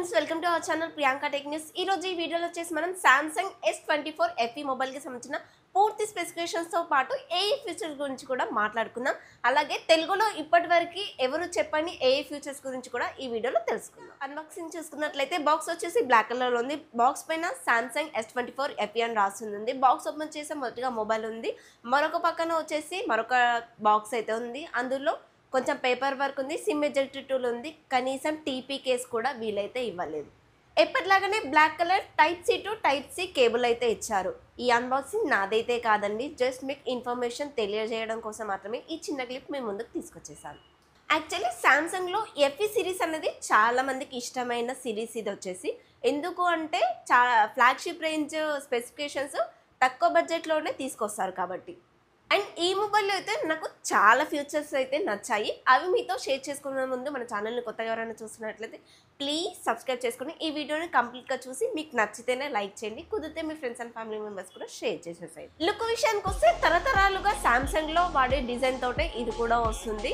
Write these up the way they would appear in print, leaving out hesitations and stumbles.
Friends welcome to our channel Priyanka tech news. ఈ రోజు ఈ వీడియోలో వచ్చేసి మనం సామ్సంగ్ S24 FE మొబైల్ కి సంబంధించిన పూర్తి స్పెసిఫికేషన్స్ తో పాటు ఏఐ ఫీచర్స్ గురించి కూడా మాట్లాడుకుందాం. అలాగే తెలుగులో ఇప్పటివరకు ఎవరు చెప్పని ఏఐ ఫీచర్స్ గురించి కూడా ఈ వీడియోలో తెలుసుకుందాం. అన్బాక్సింగ్ చూసుకున్నట్లయితే బాక్స్ వచ్చేసి బ్లాక్ కలర్ లో ఉంది. బాక్స్ పైన సామ్సంగ్ S24 FE అని రాస్తుంది. బాక్స్ ఓపెన్ చేసే మొదటిగా మొబైల్ ఉంది. మరొక పక్కన వచ్చేసి మరొక బాక్స్ అయితే ఉంది. అందులో కొంచెం పేపర్ వర్క్ ఉంది, సిమ్ ఎజెక్ట్ టూల్ ఉంది, కనీసం టీపీ కేస్ కూడా వీలైతే ఇవ్వలేదు. ఎప్పటిలాగానే black colour type C to type C cable అయితే ఇచ్చారు. ఈ అన్బాక్సింగ్ నాదైతే కాదండి, జస్ట్ మీకు ఇన్ఫర్మేషన్ తెలియజేయడం కోసం మాత్రమే ఈ చిన్న క్లిప్ మీ ముందుకు తీసుకొచ్చేసాను. యాక్చువల్లీ సామ్సంగ్లో ఎఫ్ఈ సిరీస్ అనేది చాలా మందికి ఇష్టమైన సిరీస్. ఇది వచ్చేసి ఎందుకు అంటే ఫ్లాగ్షిప్ రేంజ్ స్పెసిఫికేషన్స్ తక్కువ బడ్జెట్లోనే తీసుకొస్తారు కాబట్టి. అండ్ ఈ మొబైల్లో అయితే నాకు చాలా ఫీచర్స్ అయితే నచ్చాయి. అవి మీతో షేర్ చేసుకునే ముందు మన ఛానల్ని కొత్తగా ఎవరైనా చూస్తున్నట్లయితే ప్లీజ్ సబ్స్క్రైబ్ చేసుకుని ఈ వీడియోని కంప్లీట్గా చూసి మీకు నచ్చితేనే లైక్ చేయండి, కుదిరితే మీ ఫ్రెండ్స్ అండ్ ఫ్యామిలీ మెంబర్స్ కూడా షేర్ చేసేసాయి. లుక్ విషయానికి వస్తే తరతరాలుగా సామ్సంగ్లో వాడే డిజైన్ తోటే ఇది కూడా వస్తుంది.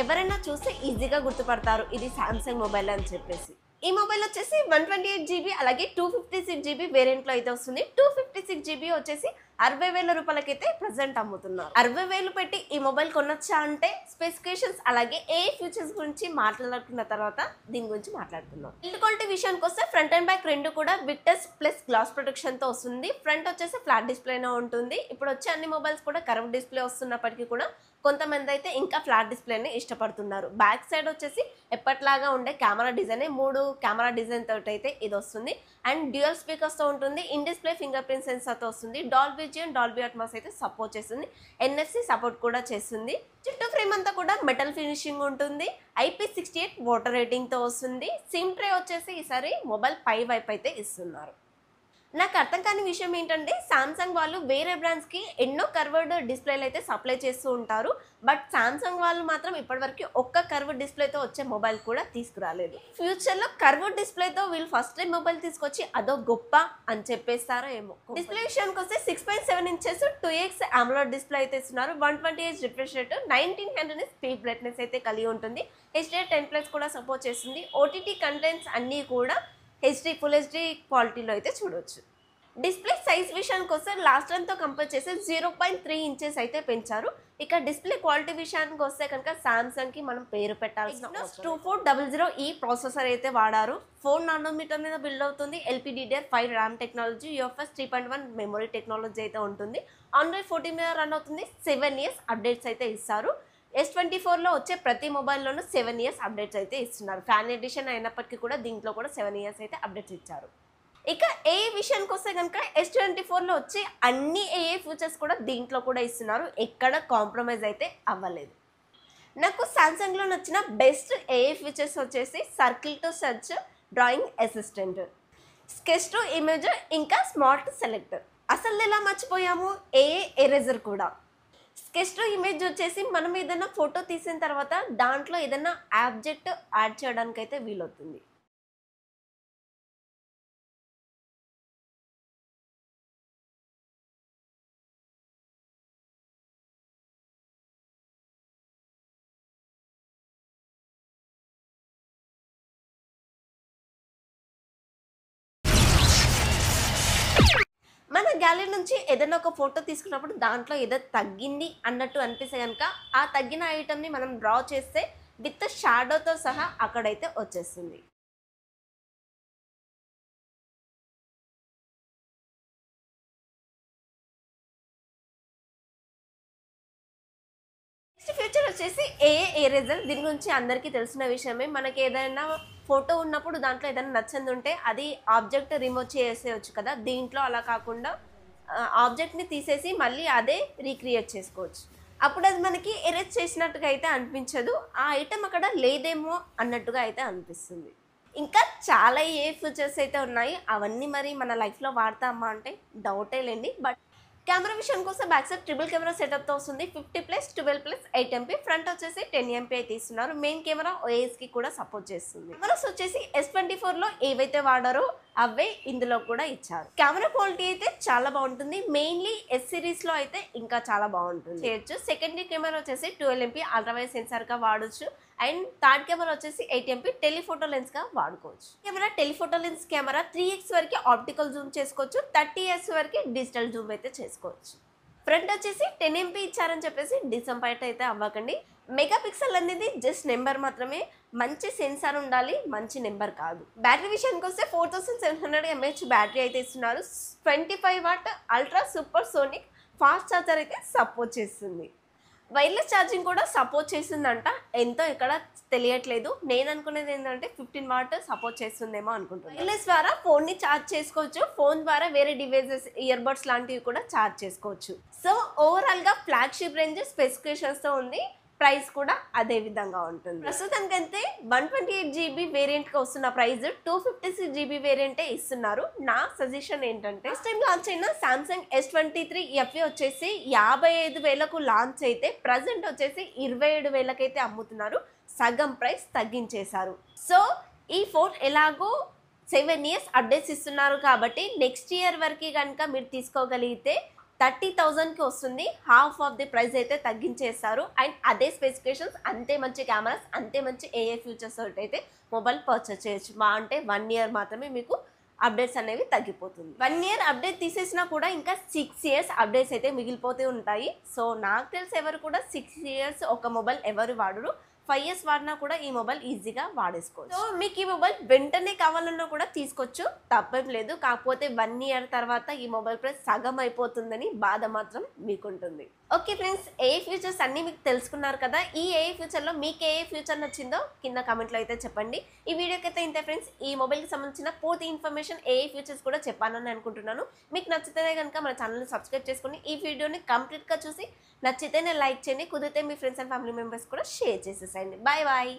ఎవరైనా చూస్తే ఈజీగా గుర్తుపడతారు ఇది సామ్సంగ్ మొబైల్ అని చెప్పేసి. ఈ మొబైల్ వచ్చేసి 128GB అలాగే 256GB వేరియంట్లో అయితే వస్తుంది. 256GB వచ్చేసి 60,000 రూపాయలకైతే ప్రజెంట్ అమ్ముతున్నారు. 60,000 పెట్టి ఈ మొబైల్ కొనొచ్చా అంటే స్పెసిఫికేషన్స్ అలాగే ఏ ఫీచర్స్ గురించి మాట్లాడుకున్న తర్వాత దీని గురించి మాట్లాడుతున్నాం. బిల్డ్ క్వాలిటీ విషయానికి వస్తే ఫ్రంట్ అండ్ బ్యాక్ రెండు కూడా విక్టస్ ప్లస్ గ్లాస్ ప్రొటెక్షన్ తో వస్తుంది. ఫ్రంట్ వచ్చేసి ఫ్లాట్ డిస్ప్లేనే ఉంటుంది. ఇప్పుడు వచ్చే అన్ని మొబైల్స్ కూడా కర్వ్ డిస్ప్లే వస్తున్నప్పటికీ కూడా కొంతమంది అయితే ఇంకా ఫ్లాట్ డిస్ప్లేనే ఇష్టపడుతున్నారు. బ్యాక్ సైడ్ వచ్చేసి ఎప్పట్లాగా ఉండే కెమెరా డిజైన్, 3 కెమెరా డిజైన్ తోటి అయితే ఇది వస్తుంది. అండ్ డ్యూయల్ స్పీకర్స్ తో ఉంటుంది. In display finger print censor తో వస్తుంది. డాల్బీ విజన్, డాల్బీ అట్మాస్ అయితే సపోర్ట్ చేస్తుంది. NFC సపోర్ట్ కూడా చేస్తుంది. చుట్టూ ఫ్రేమ్ అంతా కూడా మెటల్ ఫినిషింగ్ ఉంటుంది. IP68 వాటర్ రేటింగ్ తో వస్తుంది. సిమ్ ట్రే వచ్చేసి ఈసారి మొబైల్ పై వైపు అయితే ఇస్తున్నారు. నాకు అర్థం కాని విషయం ఏంటంటే సామ్సంగ్ వాళ్ళు వేరే బ్రాండ్స్కి ఎన్నో కర్వర్డ్ డిస్ప్లేలు అయితే సప్లై చేస్తూ ఉంటారు. బట్ సామ్సంగ్ వాళ్ళు మాత్రం ఇప్పటివరకు ఒక్క కర్వర్డ్ డిస్ప్లేతో వచ్చే మొబైల్ కూడా తీసుకురాలేదు. ఫ్యూచర్లో కర్వర్డ్ డిస్ప్లేతో వీళ్ళు ఫస్ట్ టైం మొబైల్ తీసుకొచ్చి అదో గొప్ప అని చెప్పేస్తారో ఏమో. డిస్ప్లే విషయానికి వస్తే 6.7 ఇంచెస్ 2x AMOLED డిస్ప్లే అయితే ఇస్తున్నారు. 120Hz refresh rate, 1900 speed brightness అయితే కలిగి ఉంటుంది. HDR10+ కూడా సపోర్ట్ చేస్తుంది. OTT కంటెంట్స్ అన్నీ కూడా ఫుల్ హెచ్డీ క్వాలిటీలో అయితే చూడవచ్చు. డిస్ప్లే సైజ్ విషయానికి వస్తే లాస్ట్ టైంతో కంపేర్ చేసి 0.3 ఇంచెస్ అయితే పెంచారు. ఇక డిస్ప్లే క్వాలిటీ విషయానికి వస్తే కనుక సామ్సంగ్కి మనం పేరు పెట్టాల్సిన 2400E ప్రాసెసర్ అయితే వాడారు. 4 నానోమీటర్ మీద బిల్డ్ అవుతుంది. LPDDR5 RAM technology, UFS 3.1 memory technology అయితే ఉంటుంది. Android 14 మీద రన్ అవుతుంది. 7 ఇయర్స్ అప్డేట్స్ అయితే ఇస్తారు. S24లో వచ్చే ప్రతి మొబైల్లోనూ 7 ఇయర్స్ అప్డేట్స్ అయితే ఇస్తున్నారు. ఫ్యాన్ ఎడిషన్ అయినప్పటికీ కూడా దీంట్లో కూడా 7 ఇయర్స్ అయితే అప్డేట్స్ ఇచ్చారు. ఇక ఏఐ విషయానికి వస్తే కనుక S24లో వచ్చే అన్ని ఏఐ ఫీచర్స్ కూడా దీంట్లో కూడా ఇస్తున్నారు. ఎక్కడ కాంప్రమైజ్ అయితే అవ్వలేదు. నాకు సామ్సంగ్లో నచ్చిన బెస్ట్ ఏఐ ఫీచర్స్ వచ్చేసి circle to search, drawing assistant, sketch to image, ఇంకా స్మార్ట్ సెలెక్టర్. అసలు ఎలా మర్చిపోయాము, ఏఐ ఎరేజర్ కూడా. స్కెచ్ టు ఇమేజ్ వచ్చేసి మనం ఏదైనా ఫోటో తీసిన తర్వాత దాంట్లో ఏదైనా ఆబ్జెక్ట్ యాడ్ చేయడానికి అయితే వీలవుతుంది. మన గ్యాలరీ నుంచి ఏదైనా ఒక ఫోటో తీసుకున్నప్పుడు దాంట్లో ఏదో తగ్గింది అన్నట్టు అనిపిస్తే కనుక ఆ తగ్గిన ఐటమ్ని మనం డ్రా చేస్తే విత్ షాడోతో సహా అక్కడైతే వచ్చేస్తుంది. నెక్స్ట్ ఫీచర్ వచ్చేసి ఏఐ ఎరేజర్. దీని గురించి అందరికీ తెలిసిన విషయమే. మనకి ఏదైనా ఫోటో ఉన్నప్పుడు దాంట్లో ఏదైనా నచ్చింది ఉంటే అది ఆబ్జెక్ట్ రిమూవ్ చేసేయచ్చు కదా. దీంట్లో అలా కాకుండా ఆబ్జెక్ట్ని తీసేసి మళ్ళీ అదే రీక్రియేట్ చేసుకోవచ్చు. అప్పుడు అది మనకి ఎరేజ్ చేసినట్టుగా అయితే అనిపించదు. ఆ ఐటెం అక్కడ లేదేమో అన్నట్టుగా అయితే అనిపిస్తుంది. ఇంకా చాలా ఏ ఫీచర్స్ అయితే ఉన్నాయి. అవన్నీ మరి మన లైఫ్లో వాడతామా అంటే డౌటే లేండి. బట్ కెమెరా విషయానికి వస్తే బ్యాక్ సైడ్ ట్రిపుల్ కెమెరా సెటప్తో వస్తుంది. 50+, 12+, 8MP. ఫ్రంట్ వచ్చేసి 10MP అయితే ఇస్తున్నారు. మెయిన్ కెమెరా OISకి కూడా సపోర్ట్ చేస్తుంది. కెమెరాస్ వచ్చేసి S24లో ఏవైతే వాడారో అవే ఇందులో కూడా ఇచ్చారు. కెమెరా క్వాలిటీ అయితే చాలా బాగుంటుంది. మెయిన్లీ S సిరీస్లో అయితే ఇంకా చాలా బాగుంటుంది చేయొచ్చు. సెకండరీ కెమెరా వచ్చేసి 12MP అల్ట్రా వైడ్ సెన్సార్గా వాడచ్చు. అండ్ థర్డ్ కెమెరా వచ్చేసి 8 MP టెలిఫోటో లెన్స్ గా వాడుకోవచ్చు. టెలిఫోటో లెన్స్ కెమెరా 3x వరకు ఆప్టికల్ జూమ్ చేసుకోవచ్చు, 30x వరకు డిజిటల్ జూమ్ అయితే చేసుకోవచ్చు. ఫ్రంట్ వచ్చేసి 10 MP ఇచ్చారని చెప్పేసి డిసప్పాయింట్ అయితే అవ్వకండి. మెగాపిక్సెల్ అనేది జస్ట్ నెంబర్ మాత్రమే, మంచి సెన్సార్ ఉండాలి, మంచి నెంబర్ కాదు. బ్యాటరీ విషయానికి వస్తే 4700 mAh బ్యాటరీ అయితే ఇస్తున్నారు. 25 what ultra super sonic fast charger అయితే సపోర్ట్ చేస్తుంది. వైర్లెస్ ఛార్జింగ్ కూడా సపోర్ట్ చేస్తుందంట, ఎంతో ఇక్కడ తెలియట్లేదు. నేను అనుకునేది ఏంటంటే 15 వాట్ సపోర్ట్ చేస్తుందేమో అనుకుంటున్నాను. వైర్లెస్ ద్వారా ఫోన్ని ఛార్జ్ చేసుకోవచ్చు, ఫోన్ ద్వారా వేరే డివైజెస్ ఇయర్ బడ్స్ లాంటివి కూడా ఛార్జ్ చేసుకోవచ్చు. సో ఓవరాల్గా ఫ్లాగ్షిప్ రేంజ్ స్పెసిఫికేషన్స్తో ఉంది, ప్రైస్ కూడా అదే విధంగా ఉంటుంది. ప్రస్తుతానికైతే 128GB వేరియంట్కి వస్తున్న ప్రైస్ 256GB వేరియంటే ఇస్తున్నారు. నా సజెషన్ ఏంటంటే ఫస్ట్ టైం లాంచ్ అయిన సామ్సంగ్ S23 FE వచ్చేసి 55,000కు లాంచ్ అయితే ప్రజెంట్ వచ్చేసి 27,000కి అయితే అమ్ముతున్నారు. సగం ప్రైస్ తగ్గించేశారు. సో ఈ ఫోన్ ఎలాగో 7 years అప్డేట్స్ ఇస్తున్నారు కాబట్టి నెక్స్ట్ ఇయర్ వరకు కనుక మీరు తీసుకోగలిగితే 30,000కి వస్తుంది. హాఫ్ ఆఫ్ ది ప్రైస్ అయితే తగ్గించేస్తారు. అండ్ అదే స్పెసిఫికేషన్స్, అంతే మంచి కెమెరాస్, అంతే మంచి ఏఏ ఫీచర్స్ అయితే మొబైల్ పర్చేస్ చేయొచ్చు. మా అంటే 1 year మాత్రమే మీకు అప్డేట్స్ అనేవి తగ్గిపోతుంది. 1 year అప్డేట్ తీసేసినా కూడా ఇంకా 6 years అప్డేట్స్ అయితే మిగిలిపోతూ ఉంటాయి. సో నాకు తెలిసి ఎవరు కూడా 6 years ఒక మొబైల్ ఎవరు వాడరు. 5 years వాడినా కూడా ఈ మొబైల్ ఈజీగా వాడేసుకోవచ్చు. సో మీకు ఈ మొబైల్ వెంటనే కావాలన్నా కూడా తీసుకోవచ్చు, తప్పేం లేదు. కాకపోతే 1 year తర్వాత ఈ మొబైల్ ప్రైస్ సగం అయిపోతుందని బాధ మాత్రం మీకుంటుంది. ఓకే ఫ్రెండ్స్, ఏ ఫీచర్స్ అన్నీ మీకు తెలుసుకున్నారు కదా. ఈ ఏ ఫ్యూచర్లో మీకు ఏ ఫ్యూచర్ నచ్చిందో కింద కామెంట్లో అయితే చెప్పండి. ఈ వీడియోకి అయితే ఇంతే ఫ్రెండ్స్. ఈ మొబైల్కి సంబంధించిన పూర్తి ఇన్ఫర్మేషన్ ఏ ఫ్యూచర్స్ కూడా చెప్పానని అనుకుంటున్నాను. మీకు నచ్చితేనే కనుక మన ఛానల్ని సబ్స్క్రైబ్ చేసుకుని ఈ వీడియోని కంప్లీట్గా చూసి నచ్చితేనే లైక్ చేయండి, కుదిరితే మీ ఫ్రెండ్స్ అండ్ ఫ్యామిలీ మెంబర్స్ కూడా షేర్ చేసేసేయండి. Bye bye.